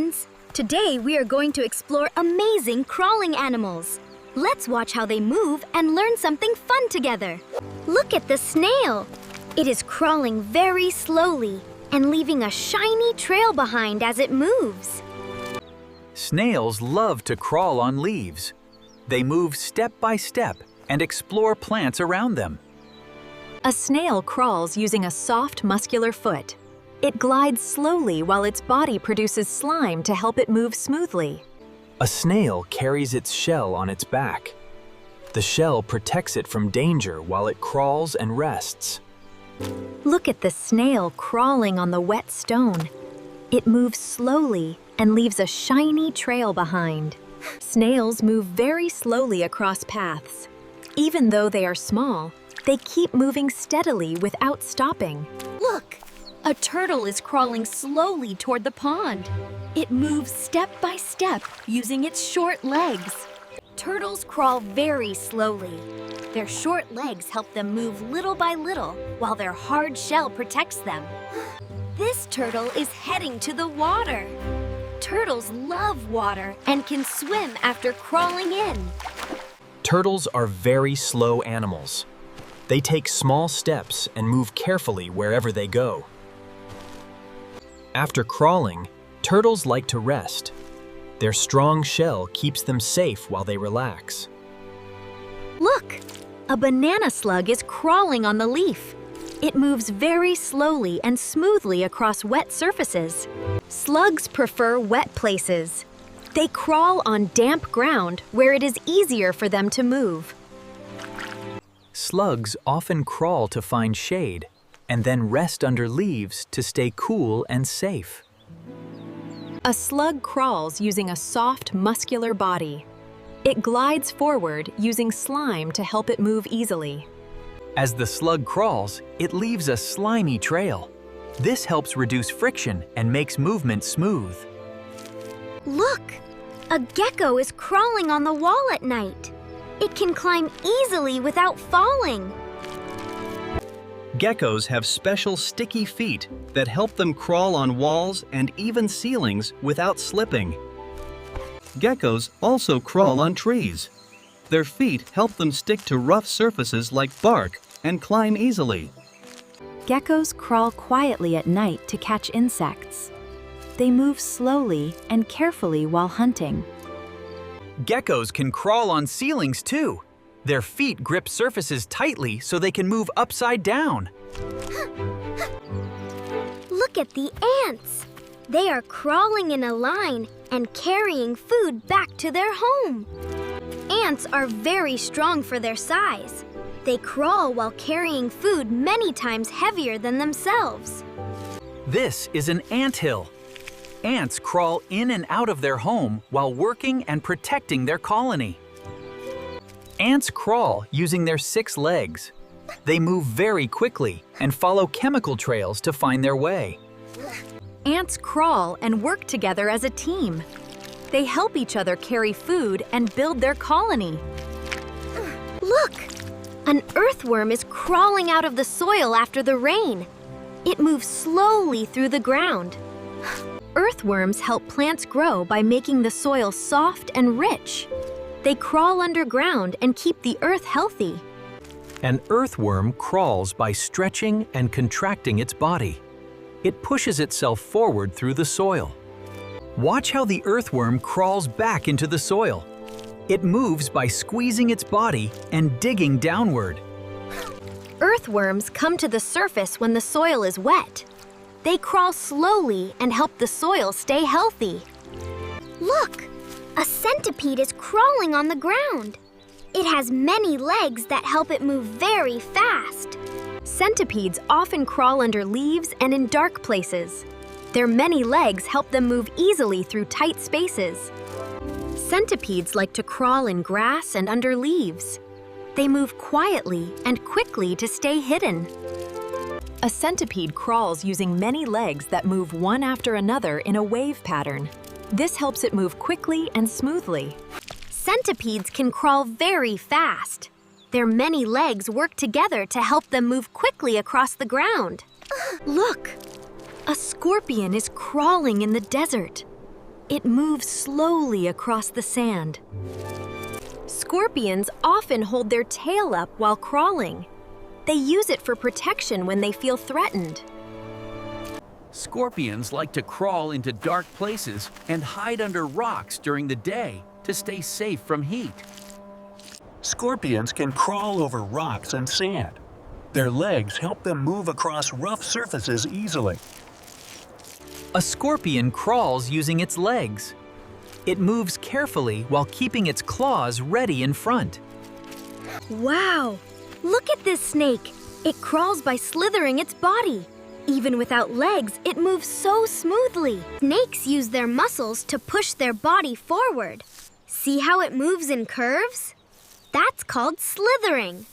friends! Today we are going to explore amazing crawling animals. Let's watch how they move and learn something fun together. Look at the snail! It is crawling very slowly and leaving a shiny trail behind as it moves. Snails love to crawl on leaves. They move step by step and explore plants around them. A snail crawls using a soft, muscular foot. It glides slowly while its body produces slime to help it move smoothly. A snail carries its shell on its back. The shell protects it from danger while it crawls and rests. Look at the snail crawling on the wet stone. It moves slowly and leaves a shiny trail behind. Snails move very slowly across paths. Even though they are small, they keep moving steadily without stopping. Look! A turtle is crawling slowly toward the pond. It moves step by step using its short legs. Turtles crawl very slowly. Their short legs help them move little by little while their hard shell protects them. This turtle is heading to the water. Turtles love water and can swim after crawling in. Turtles are very slow animals. They take small steps and move carefully wherever they go. After crawling, turtles like to rest. Their strong shell keeps them safe while they relax. Look! A banana slug is crawling on the leaf. It moves very slowly and smoothly across wet surfaces. Slugs prefer wet places. They crawl on damp ground where it is easier for them to move. Slugs often crawl to find shade and then rest under leaves to stay cool and safe. A slug crawls using a soft, muscular body. It glides forward using slime to help it move easily. As the slug crawls, it leaves a slimy trail. This helps reduce friction and makes movement smooth. Look! A gecko is crawling on the wall at night. It can climb easily without falling. Geckos have special sticky feet that help them crawl on walls and even ceilings without slipping. Geckos also crawl on trees. Their feet help them stick to rough surfaces like bark and climb easily. Geckos crawl quietly at night to catch insects. They move slowly and carefully while hunting. Geckos can crawl on ceilings too. Their feet grip surfaces tightly so they can move upside down. Look at the ants! They are crawling in a line and carrying food back to their home. Ants are very strong for their size. They crawl while carrying food many times heavier than themselves. This is an anthill. Ants crawl in and out of their home while working and protecting their colony. Ants crawl using their 6 legs. They move very quickly and follow chemical trails to find their way. Ants crawl and work together as a team. They help each other carry food and build their colony. Look! An earthworm is crawling out of the soil after the rain. It moves slowly through the ground. Earthworms help plants grow by making the soil soft and rich. They crawl underground and keep the earth healthy. An earthworm crawls by stretching and contracting its body. It pushes itself forward through the soil. Watch how the earthworm crawls back into the soil. It moves by squeezing its body and digging downward. Earthworms come to the surface when the soil is wet. They crawl slowly and help the soil stay healthy. Look! A centipede is crawling on the ground. It has many legs that help it move very fast. Centipedes often crawl under leaves and in dark places. Their many legs help them move easily through tight spaces. Centipedes like to crawl in grass and under leaves. They move quietly and quickly to stay hidden. A centipede crawls using many legs that move one after another in a wave pattern. This helps it move quickly and smoothly. Centipedes can crawl very fast. Their many legs work together to help them move quickly across the ground. Look! A scorpion is crawling in the desert. It moves slowly across the sand. Scorpions often hold their tail up while crawling. They use it for protection when they feel threatened. Scorpions like to crawl into dark places and hide under rocks during the day to stay safe from heat. Scorpions can crawl over rocks and sand. Their legs help them move across rough surfaces easily. A scorpion crawls using its legs. It moves carefully while keeping its claws ready in front. Wow! Look at this snake. It crawls by slithering its body. Even without legs, it moves so smoothly. Snakes use their muscles to push their body forward. See how it moves in curves? That's called slithering.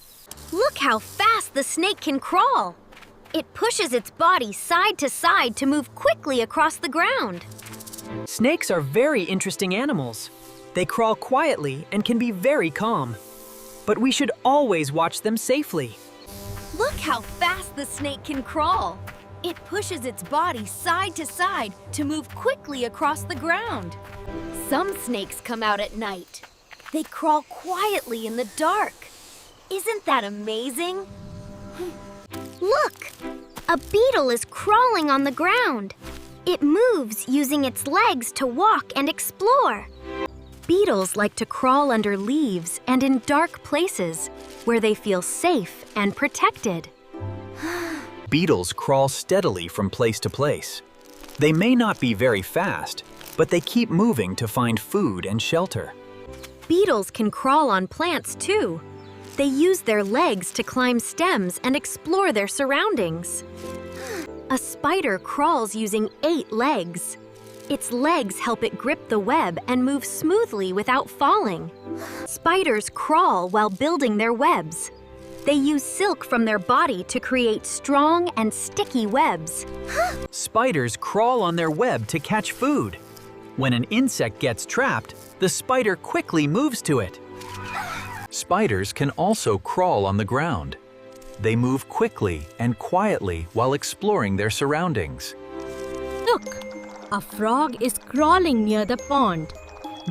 Look how fast the snake can crawl. It pushes its body side to side to move quickly across the ground. Snakes are very interesting animals. They crawl quietly and can be very calm. But we should always watch them safely. Look how fast the snake can crawl. It pushes its body side to side to move quickly across the ground. Some snakes come out at night. They crawl quietly in the dark. Isn't that amazing? Look! A beetle is crawling on the ground. It moves using its legs to walk and explore. Beetles like to crawl under leaves and in dark places where they feel safe and protected. Beetles crawl steadily from place to place. They may not be very fast, but they keep moving to find food and shelter. Beetles can crawl on plants too. They use their legs to climb stems and explore their surroundings. A spider crawls using 8 legs. Its legs help it grip the web and move smoothly without falling. Spiders crawl while building their webs. They use silk from their body to create strong and sticky webs. Spiders crawl on their web to catch food. When an insect gets trapped, the spider quickly moves to it. Spiders can also crawl on the ground. They move quickly and quietly while exploring their surroundings. Look, a frog is crawling near the pond.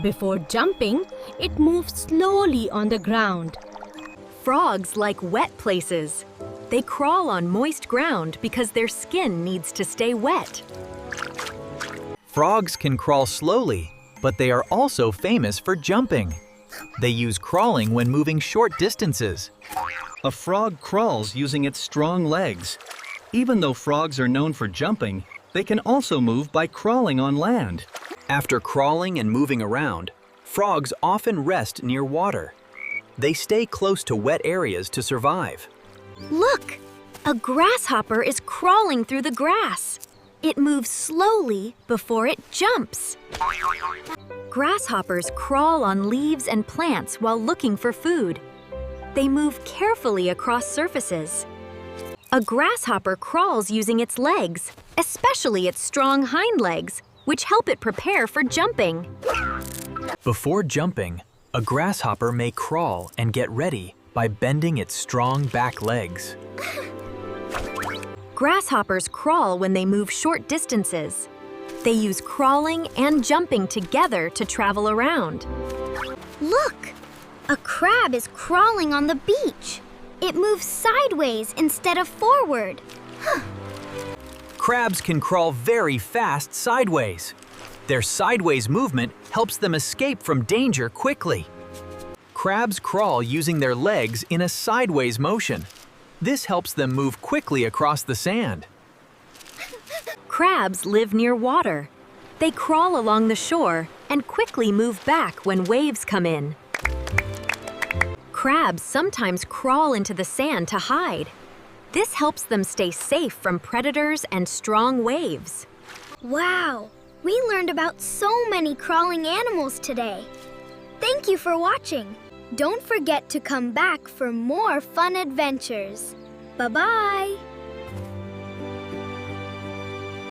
Before jumping, it moves slowly on the ground. Frogs like wet places. They crawl on moist ground because their skin needs to stay wet. Frogs can crawl slowly, but they are also famous for jumping. They use crawling when moving short distances. A frog crawls using its strong legs. Even though frogs are known for jumping, they can also move by crawling on land. After crawling and moving around, frogs often rest near water. They stay close to wet areas to survive. Look! A grasshopper is crawling through the grass. It moves slowly before it jumps. Grasshoppers crawl on leaves and plants while looking for food. They move carefully across surfaces. A grasshopper crawls using its legs, especially its strong hind legs, which help it prepare for jumping. Before jumping, a grasshopper may crawl and get ready by bending its strong back legs. Grasshoppers crawl when they move short distances. They use crawling and jumping together to travel around. Look! A crab is crawling on the beach. It moves sideways instead of forward. Crabs can crawl very fast sideways. Their sideways movement helps them escape from danger quickly. Crabs crawl using their legs in a sideways motion. This helps them move quickly across the sand. Crabs live near water. They crawl along the shore and quickly move back when waves come in. Crabs sometimes crawl into the sand to hide. This helps them stay safe from predators and strong waves. Wow! We learned about so many crawling animals today. Thank you for watching. Don't forget to come back for more fun adventures. Bye-bye!